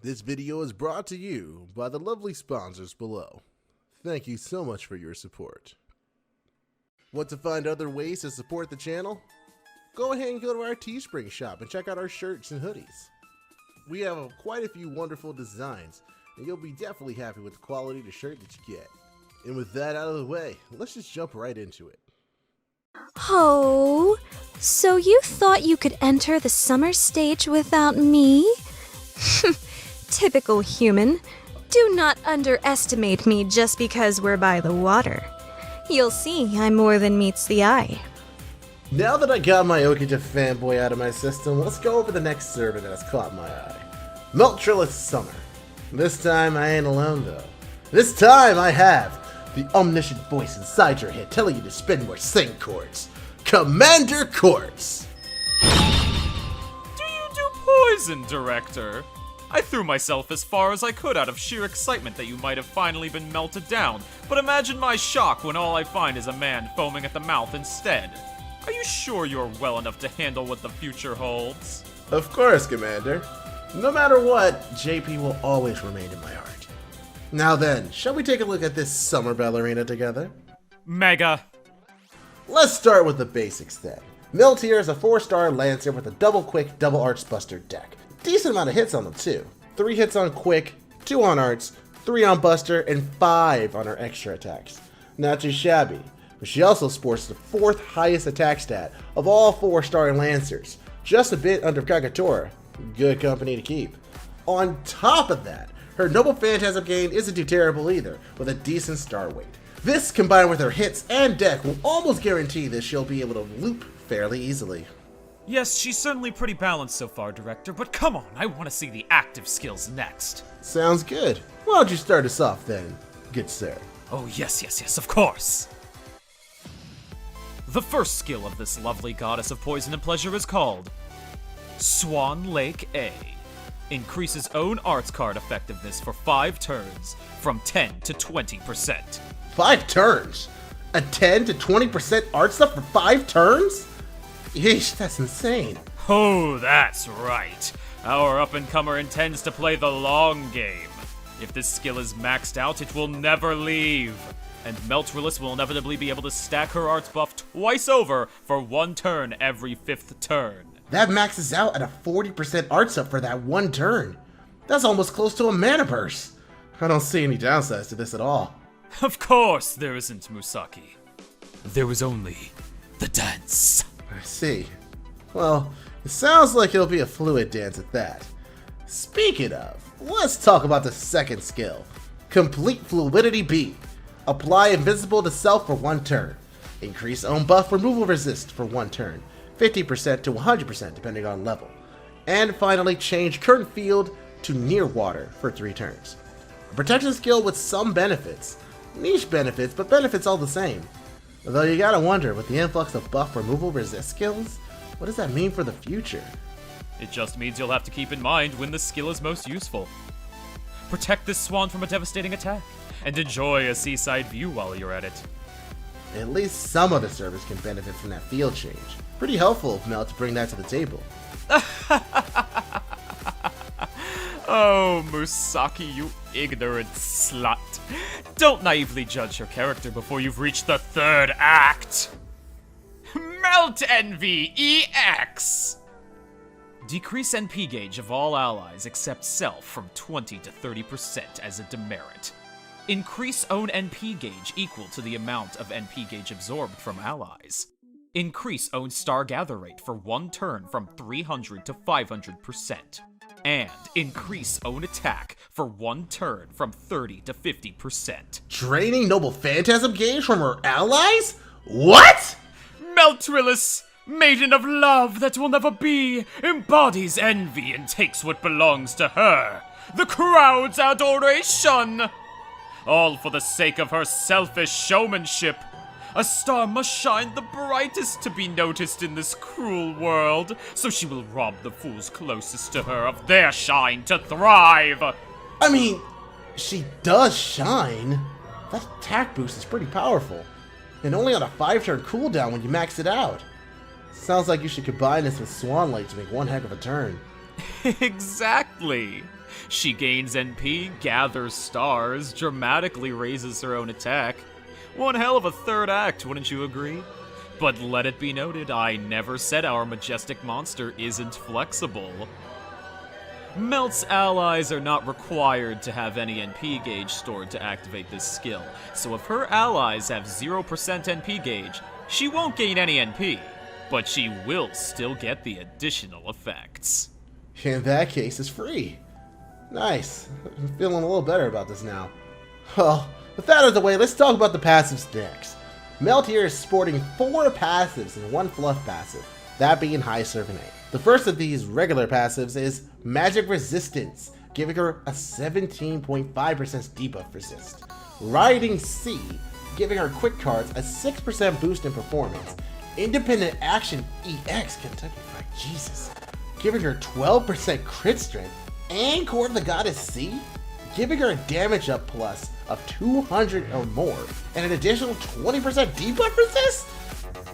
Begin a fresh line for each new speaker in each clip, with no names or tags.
This video is brought to you by the lovely sponsors below. Thank you so much for your support. Want to find other ways to support the channel? Go ahead and go to our Teespring shop and check out our shirts and hoodies. We have quite a few wonderful designs, and you'll be definitely happy with the quality of the shirt that you get. And with that out of the way, let's just jump right into it.
Oh, so you thought you could enter the summer stage without me? Typical human. Do not underestimate me just because we're by the water. You'll see I'm more than meets the eye.
Now that I got my Okita fanboy out of my system, let's go over the next server that has caught my eye. Meltryllis Summer. This time I ain't alone though. This time I have the omniscient voice inside your head telling you to spend more Saint Quartz. Commander Quartz!
Do you do poison, Director? I threw myself as far as I could out of sheer excitement that you might have finally been melted down, but imagine my shock when all I find is a man foaming at the mouth instead. Are you sure you're well enough to handle what the future holds?
Of course, Commander. No matter what, JP will always remain in my heart. Now then, shall we take a look at this summer ballerina together?
Mega.
Let's start with the basics then. Meltier is a 4-star Lancer with a double quick, double arts buster deck. Decent amount of hits on them too. 3 hits on quick, 2 on arts, 3 on buster, and 5 on her extra attacks. Not too shabby, but she also sports the 4th highest attack stat of all 4-star Lancers. Just a bit under Kagatora. Good company to keep. On top of that, her Noble Phantasm gain isn't too terrible either, with a decent star weight. This, combined with her hits and deck, will almost guarantee that she'll be able to loop fairly easily.
Yes, she's certainly pretty balanced so far, Director, but come on, I want to see the active skills next.
Sounds good. Why don't you start us off then, good sir?
Oh yes, of course. The first skill of this lovely goddess of poison and pleasure is called Swan Lake A. Increases own arts card effectiveness for 5 turns, from 10 to 20%.
5 turns? A 10 to 20% art stuff for 5 turns? Yeesh, that's insane.
Oh, that's right. Our up-and-comer intends to play the long game. If this skill is maxed out, it will never leave. And Meltryllis will inevitably be able to stack her arts buff twice over for 1 turn every 5th turn.
That maxes out at a 40% arts up for that 1 turn. That's almost close to a mana burst. I don't see any downsides to this at all.
Of course there isn't, Musaki. There was only the dance.
I see. Well, it sounds like it'll be a fluid dance at that. Speaking of, let's talk about the second skill. Complete Fluidity B. Apply Invincible to self for 1 turn. Increase own buff removal resist for 1 turn. 50% to 100% depending on level. And finally, change current field to near water for 3 turns. A protection skill with some benefits. Niche benefits, but benefits all the same. Although you gotta wonder, with the influx of buff removal resist skills, what does that mean for the future?
It just means you'll have to keep in mind when the skill is most useful. Protect this swan from a devastating attack, and enjoy a seaside view while you're at it.
At least some of the servers can benefit from that field change. Pretty helpful of Mel to bring that to the table.
Oh, Musaki, you ignorant slut. Don't naively judge your character before you've reached the 3rd act. Melt Envy EX! Decrease NP gauge of all allies except self from 20 to 30% as a demerit. Increase own NP gauge equal to the amount of NP gauge absorbed from allies. Increase own star gather rate for 1 turn from 300 to 500%. And increase own attack for 1 turn from 30 to 50%.
Draining Noble Phantasm gauge from her allies? What?
Meltryllis, maiden of love that will never be, embodies envy and takes what belongs to her. The crowd's adoration! All for the sake of her selfish showmanship. A star must shine the brightest to be noticed in this cruel world, so she will rob the fools closest to her of their shine to thrive.
I mean, she does shine. That attack boost is pretty powerful, and only on a 5-turn cooldown when you max it out. Sounds like you should combine this with Swan Lake to make one heck of a turn.
Exactly. She gains NP, gathers stars, dramatically raises her own attack. One hell of a third act, wouldn't you agree? But let it be noted, I never said our majestic monster isn't flexible. Melt's allies are not required to have any NP gauge stored to activate this skill, so if her allies have 0% NP gauge, she won't gain any NP, but she will still get the additional effects.
In that case, it's free. Nice. I'm feeling a little better about this now. Well, with that out of the way, let's talk about the passives next. Melt here is sporting 4 passives and 1 fluff passive, that being High Serpentine. The first of these regular passives is Magic Resistance, giving her a 17.5% debuff resist. Riding Sea, giving her quick cards a 6% boost in performance. Independent Action EX, Kentucky Fried Jesus, giving her 12% crit strength. And Court of the Goddess Sea, giving her a damage up plus of 200 or more, and an additional 20% debuff resist?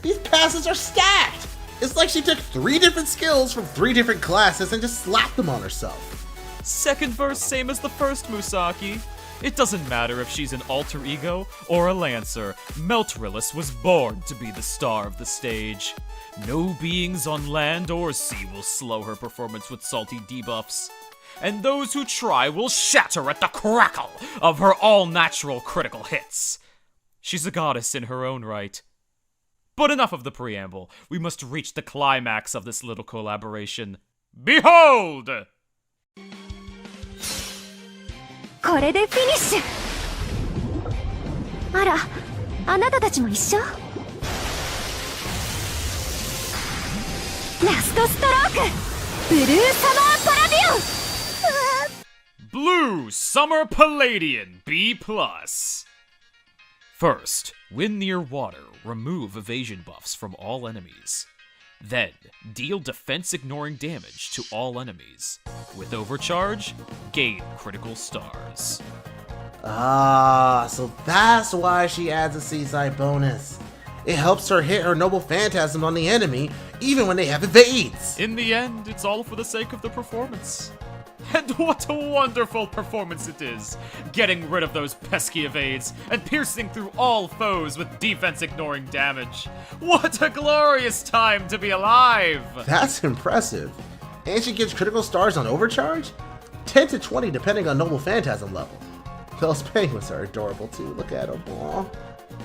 These passes are stacked! It's like she took 3 different skills from 3 different classes and just slapped them on herself.
Second verse same as the first, Musaki. It doesn't matter if she's an alter ego or a lancer, Meltryllis was born to be the star of the stage. No beings on land or sea will slow her performance with salty debuffs. And those who try will shatter at the crackle of her all-natural critical hits. She's a goddess in her own right. But enough of the preamble. We must reach the climax of this little collaboration. Behold!
これでフィニッシュ。あら、あなたたちも一緒？ラストストローク、ブルーサマーパラディオン。
Blue Summer Palladian B+. First, when near water, remove evasion buffs from all enemies. Then, deal defense-ignoring damage to all enemies. With overcharge, gain critical stars.
Ah, so that's why she adds a seaside bonus. It helps her hit her noble phantasm on the enemy, even when they have evades.
In the end, it's all for the sake of the performance. And what a wonderful performance it is! Getting rid of those pesky evades, and piercing through all foes with defense-ignoring damage. What a glorious time to be alive!
That's impressive. And she gives critical stars on overcharge? 10 to 20 depending on noble phantasm level. Those penguins are adorable too, look at them. Aww.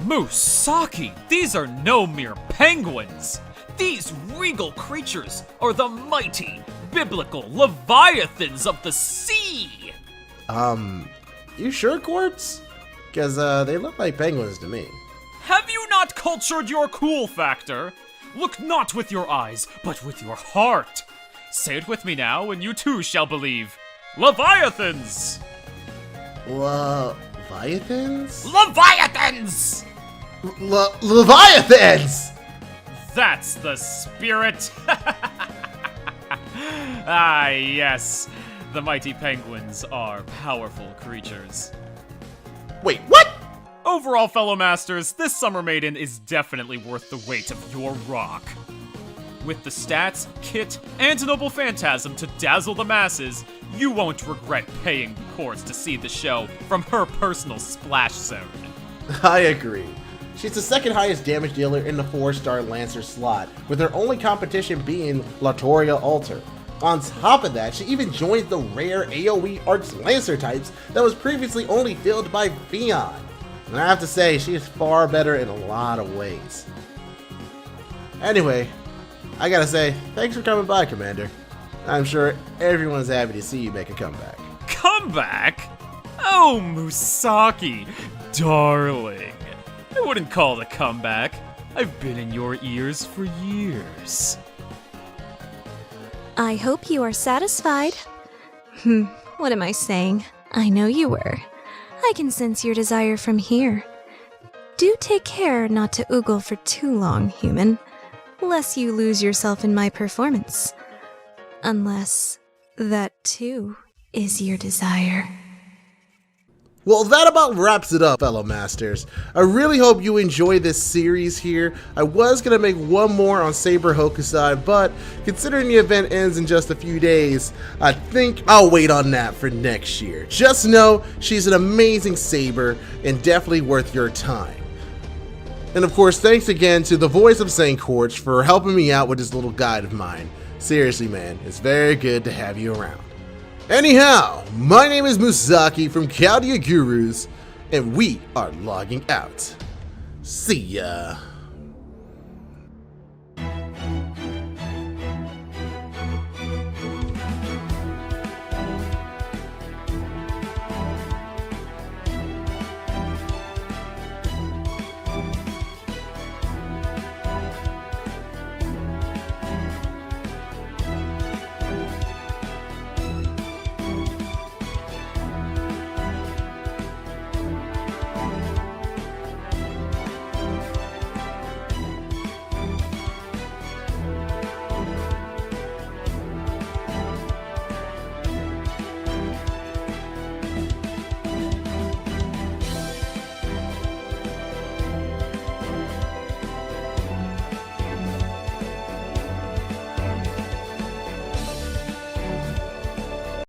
Musaki! These are no mere penguins! These regal creatures are the mighty, biblical leviathans of the sea!
You sure, Quartz? Because, they look like penguins to me.
Have you not cultured your cool factor? Look not with your eyes, but with your heart. Say it with me now, and you too shall believe. Leviathans!
Leviathans?
Leviathans!
Leviathans!
That's the spirit! Ah, yes. The mighty penguins are powerful creatures.
Wait, what?
Overall, fellow masters, this Summer Maiden is definitely worth the weight of your rock. With the stats, kit, and noble phantasm to dazzle the masses, you won't regret paying the course to see the show from her personal splash zone.
I agree. She's the second highest damage dealer in the 4-star Lancer slot, with her only competition being Latoria Alter. On top of that, she even joined the rare AoE Arts Lancer types that was previously only filled by Fion. And I have to say, she is far better in a lot of ways. Anyway, I gotta say, thanks for coming by, Commander. I'm sure everyone's happy to see you make a comeback.
Comeback? Oh, Musaki, darling. I wouldn't call it a comeback. I've been in your ears for years.
I hope you are satisfied. What am I saying? I know you were. I can sense your desire from here. Do take care not to oogle for too long, human, lest you lose yourself in my performance. Unless that too is your desire.
Well, that about wraps it up, fellow masters. I really hope you enjoy this series here. I was going to make one more on Saber Hokusai, but considering the event ends in just a few days, I think I'll wait on that for next year. Just know she's an amazing Saber and definitely worth your time. And of course, thanks again to the Voice of Saint Quartz for helping me out with this little guide of mine. Seriously, man, it's very good to have you around. Anyhow, my name is Musaki from Chaldea Gurus, and we are logging out. See ya.